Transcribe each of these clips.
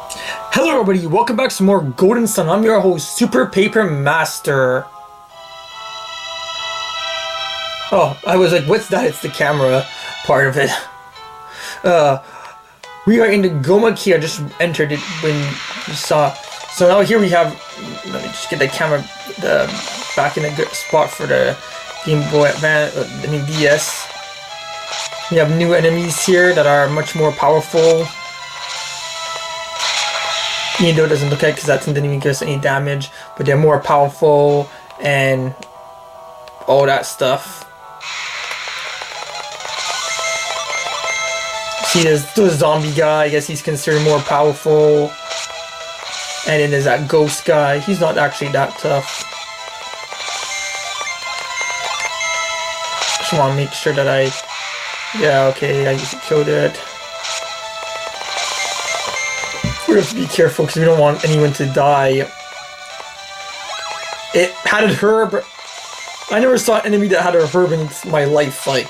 Hello everybody, welcome back to some more Golden Sun. I'm your host, Super Paper Master. Oh, I was like, what's that? It's the camera part of it. We are in the Goma key. I just entered it when you saw. So now here we have, let me just get the camera back in a good spot for the Game Boy Advance, DS. We have new enemies here that are much more powerful. Even though it doesn't look like, because that didn't even give us any damage, but they're more powerful and all that stuff. See, there's the zombie guy. I guess he's considered more powerful. And then there's that ghost guy. He's not actually that tough. Just want to make sure that yeah, okay, I killed it. We have to be careful because we don't want anyone to die. It had a herb. I never saw an enemy that had a herb in my life, like.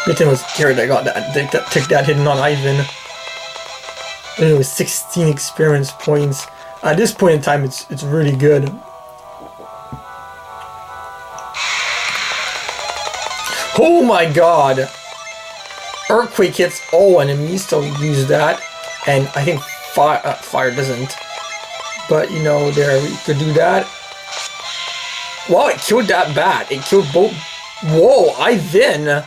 Good thing I was scared I got that took that hidden on Ivan. And it was 16 experience points. At this point in time, it's really good. Oh my god! Earthquake hits all enemies, so we use that. And I think fire doesn't. But you know, there we could do that. Wow, it killed that bat. It killed both. Whoa, Ivan!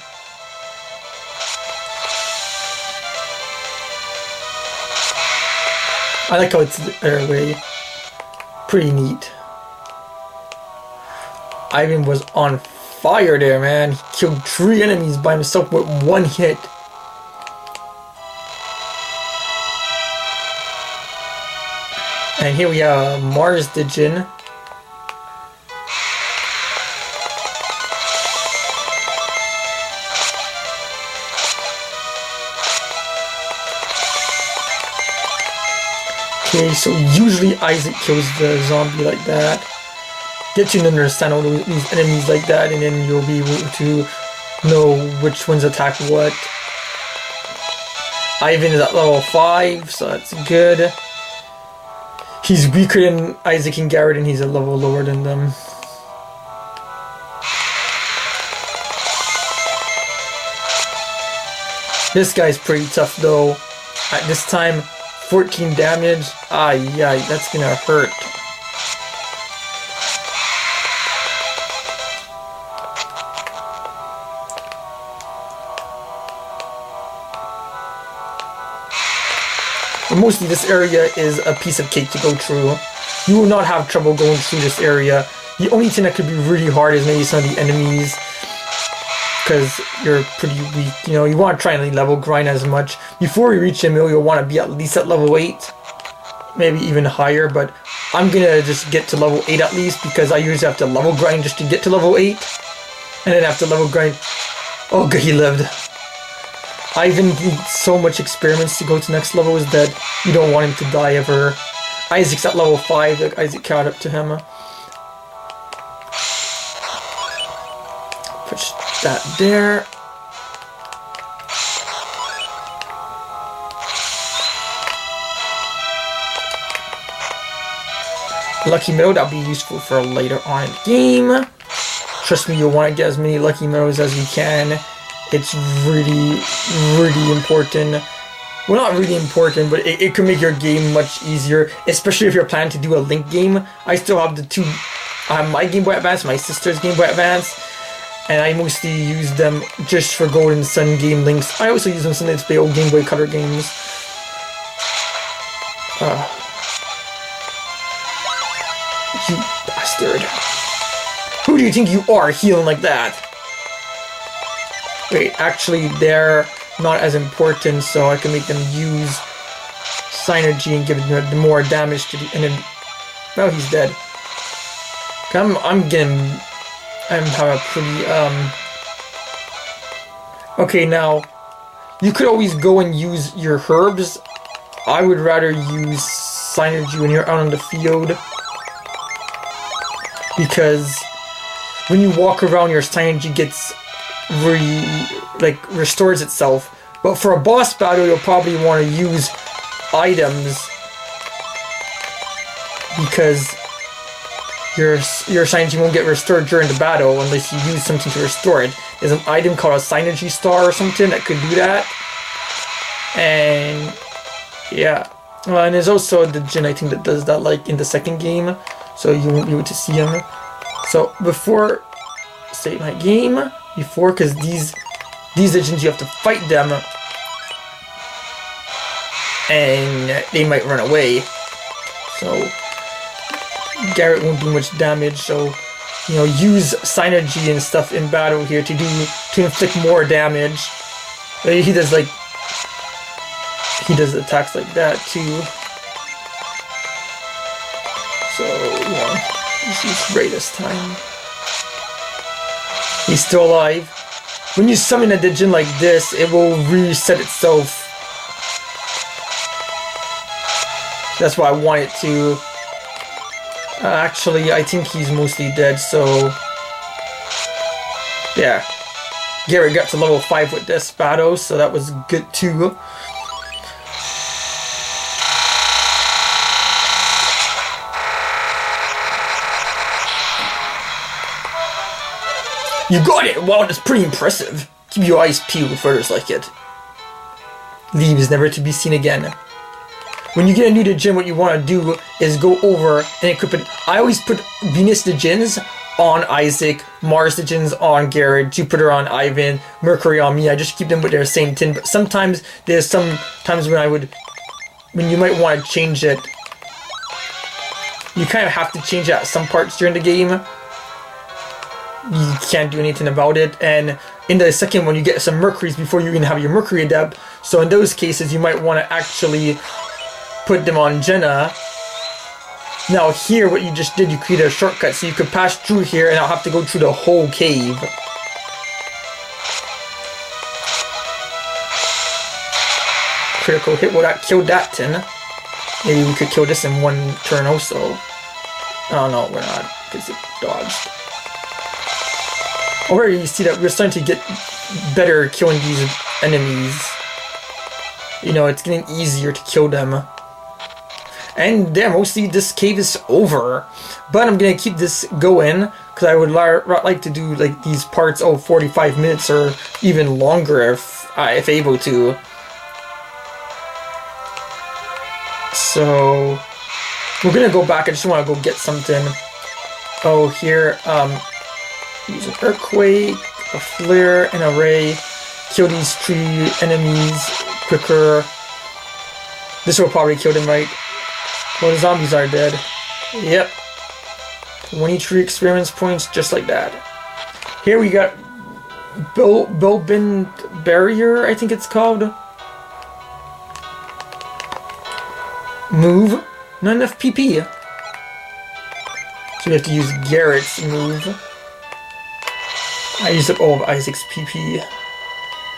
I like how it's the other way. Pretty neat. Ivan was on fire there, man. He killed 3 enemies by himself with 1 hit. And here we have Mars Digin. Okay, so usually Isaac kills the zombie like that. Get you to understand all these enemies like that, and then you'll be able to know which ones attack what. Ivan is at level 5, so that's good. He's weaker than Isaac and Garrett, and he's a level lower than them. This guy's pretty tough though. At this time, 14 damage. Ah, yeah, that's gonna hurt. But mostly this area is a piece of cake to go through. You will not have trouble going through this area. The only thing that could be really hard is maybe some of the enemies, because you're pretty weak. You know, you want to try and level grind as much. Before you reach him, you'll want to be at least at level 8. Maybe even higher, but I'm gonna just get to level 8 at least, because I usually have to level grind just to get to level 8. And then have to level grind. Oh good, he lived. Ivan needs so much experiments to go to next level is that you don't want him to die ever. Isaac's at level 5, like Isaac caught up to him. Push that there. Lucky Medal, that'll be useful for later on in the game. Trust me, you'll want to get as many Lucky Medals as you can. It's really, really important. Well, not really important, but it can make your game much easier, especially if you're planning to do a Link game. I still have the 2, my Game Boy Advance, my sister's Game Boy Advance, and I mostly use them just for Golden Sun game links. I also use them sometimes to play old Game Boy Color games. You bastard. Who do you think you are healing like that? Wait, actually they're not as important, so I can make them use Synergy and give them more damage to the enemy. Well, he's dead. I'm having a pretty, Okay, now, you could always go and use your herbs. I would rather use Synergy when you're out on the field, because when you walk around, your synergy gets restores itself. But for a boss battle, you'll probably want to use items because your Synergy won't get restored during the battle unless you use something to restore it. There's an item called a Synergy Star or something that could do that. And yeah. And there's also the Djinn, I think, that does that like in the second game. So you won't be able to see him. So before, save my game. Before, because these Djinns, you have to fight them. And they might run away. So Garrett won't do much damage, so use Synergy and stuff in battle here to inflict more damage. He does attacks like that too. So just use Ray this time. He's still alive. When you summon a Djinn like this, it will reset itself. That's why I want it to. Actually, I think he's mostly dead, so yeah. Garrett got to level 5 with this battle, so that was good too. You got it! Wow, that's pretty impressive. Keep your eyes peeled for others like it. Leaves never to be seen again. When you get a new Djinn, what you want to do is go over and equip it. I always put Venus Djinns on Isaac, Mars Djinns on Garrett, Jupiter on Ivan, Mercury on me. I just keep them with their same tin. But sometimes there's some times when you might want to change it. You kind of have to change it at some parts during the game. You can't do anything about it. And in the second one, you get some Mercuries before you even have your Mercury Adept. So in those cases, you might want to actually put them on Jenna. Now here, what you just did, you created a shortcut so you could pass through here and not have to go through the whole cave. Critical hit, well that killed that tin. Maybe we could kill this in one turn also. Oh no, we're not, because it dodged. Already you see that we're starting to get better at killing these enemies. It's getting easier to kill them. And yeah, mostly this cave is over. But I'm gonna keep this going because I would like to do like these parts 45 minutes or even longer if able to. So we're gonna go back. I just want to go get something. Oh, here, use an earthquake, a flare, and a ray. Kill these 3 enemies quicker. This will probably kill them, right? Well, the zombies are dead. Yep. 23 experience points, just like that. Here we got Bilbin Barrier, I think it's called. Move. Not enough PP. So we have to use Garrett's move. I used up all of Isaac's PP.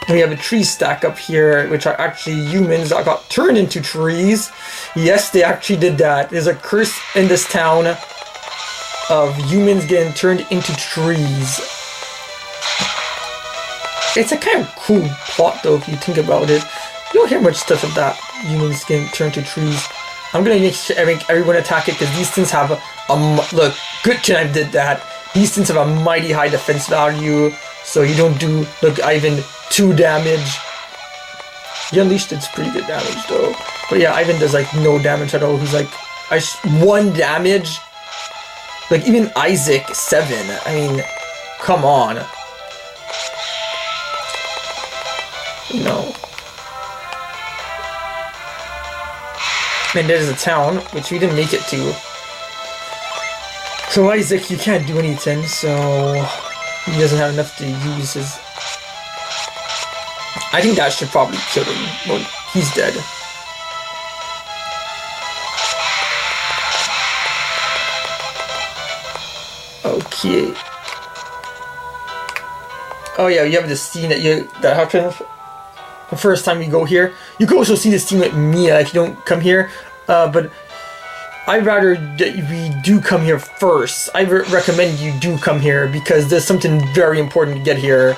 And we have a tree stack up here, which are actually humans that got turned into trees. Yes, they actually did that. There's a curse in this town of humans getting turned into trees. It's a kind of cool plot, though, if you think about it. You don't hear much stuff of that, humans getting turned to trees. I'm gonna make sure everyone attack it, because these things have look, good thing I did that. These things have a mighty high defense value, so you don't do, look, Ivan, 2 damage. He unleashed its pretty good damage though. But yeah, Ivan does like no damage at all. He's like 1 damage. Like even Isaac 7. I mean, come on. And there's a town which we didn't make it to. So Isaac, you can't do anything. So he doesn't have enough to use his. I think that should probably kill him. Well, he's dead. Okay. Oh yeah, you have this scene that happens the first time you go here. You can also see this scene with Mia if you don't come here. But I'd rather that we do come here first. I recommend you do come here because there's something very important to get here.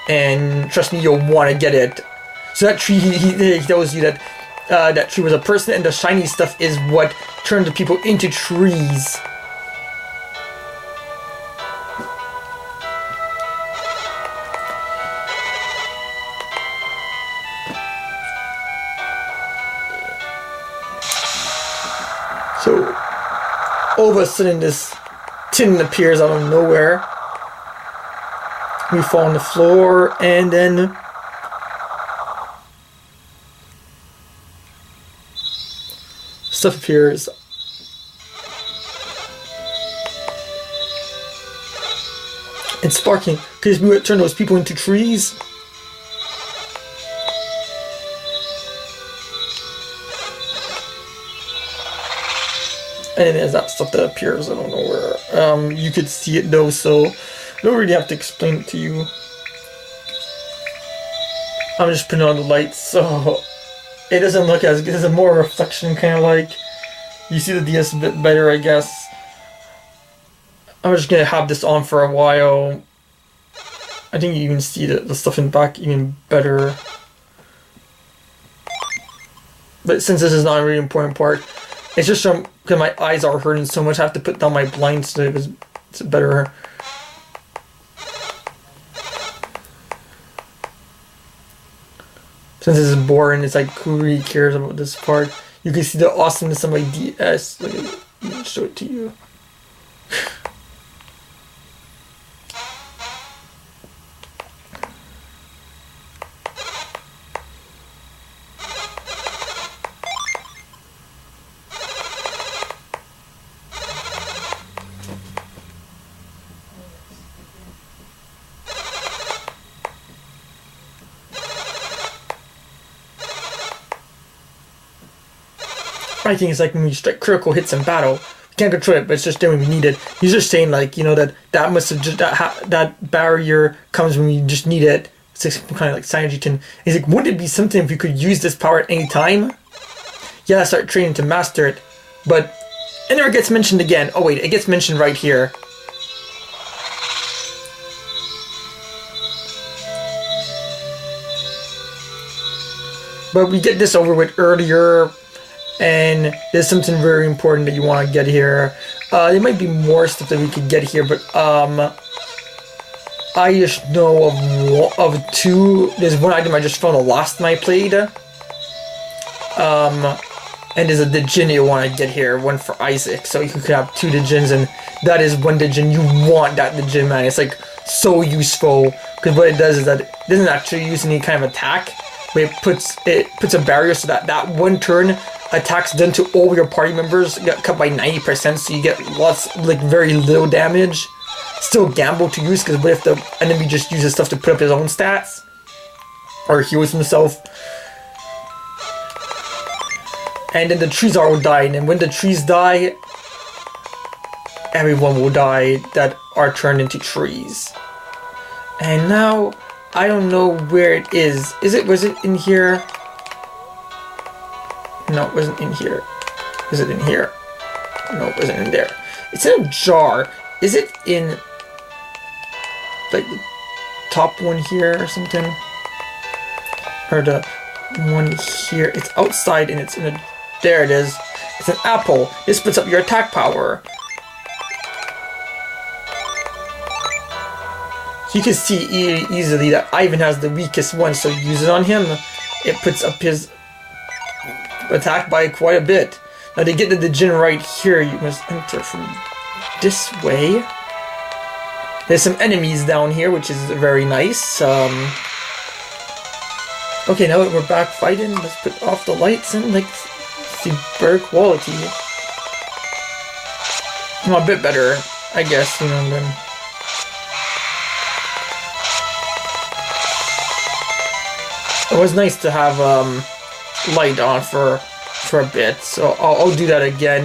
and trust me, you'll want to get it. So that tree, he tells you that that tree was a person, and the shiny stuff is what turned the people into trees. So all of a sudden this tin appears out of nowhere. We fall on the floor, and then stuff appears. It's sparking because we would turn those people into trees. And then there's that stuff that appears out of nowhere. You could see it though, so I don't really have to explain it to you. I'm just putting on the lights, so it doesn't look as good. It's a more reflection, kind of like. You see the DS a bit better, I guess. I'm just gonna have this on for a while. I think you even see the stuff in the back even better. But since this is not a really important part, it's just because my eyes are hurting so much, I have to put down my blinds so it's better. Since this is boring, it's like, who really cares about this part? You can see the awesomeness of my DS. Let me show it to you. I think it's like when we strike critical hits in battle, we can't control it, but it's just there when we need it. He's just saying, like, you know, that must have just that barrier comes when we just need it. It's kind of like synergy tin. He's like, wouldn't it be something if we could use this power at any time? Yeah, start training to master it, but it never gets mentioned again. Oh wait, it gets mentioned right here. But we get this over with earlier. And there's something very important that you want to get here. There might be more stuff that we could get here, but I just know of two. There's one item I just found the last time I played. And there's a Digin you want to get here, one for Isaac. So you could have two Digins, and that is one Digin. You want that Digin, man. It's like so useful, because what it does is that it doesn't actually use any kind of attack, but it puts a barrier so that that one turn attacks done to all your party members get cut by 90%, so you get lots, like very little damage. Still gamble to use, because what if the enemy just uses stuff to put up his own stats or heals himself? And then the trees will die, and then when the trees die, everyone will die that are turned into trees. And now I don't know where it is. Was it in here? No, it wasn't in here. Is it in here? No, it wasn't in there. It's in a jar. Is it in, like, the top one here or something? Or the one here? It's outside and it's in a... There it is. It's an apple. This puts up your attack power. So you can see easily that Ivan has the weakest one, so use it on him. It puts up his attack by quite a bit. Now to get to the Digin right here, you must enter from this way. There's some enemies down here, which is very nice. Okay, now that we're back fighting, let's put off the lights and like see better quality. Well, a bit better, I guess, you know, then. It was nice to have light on for a bit, so I'll do that again.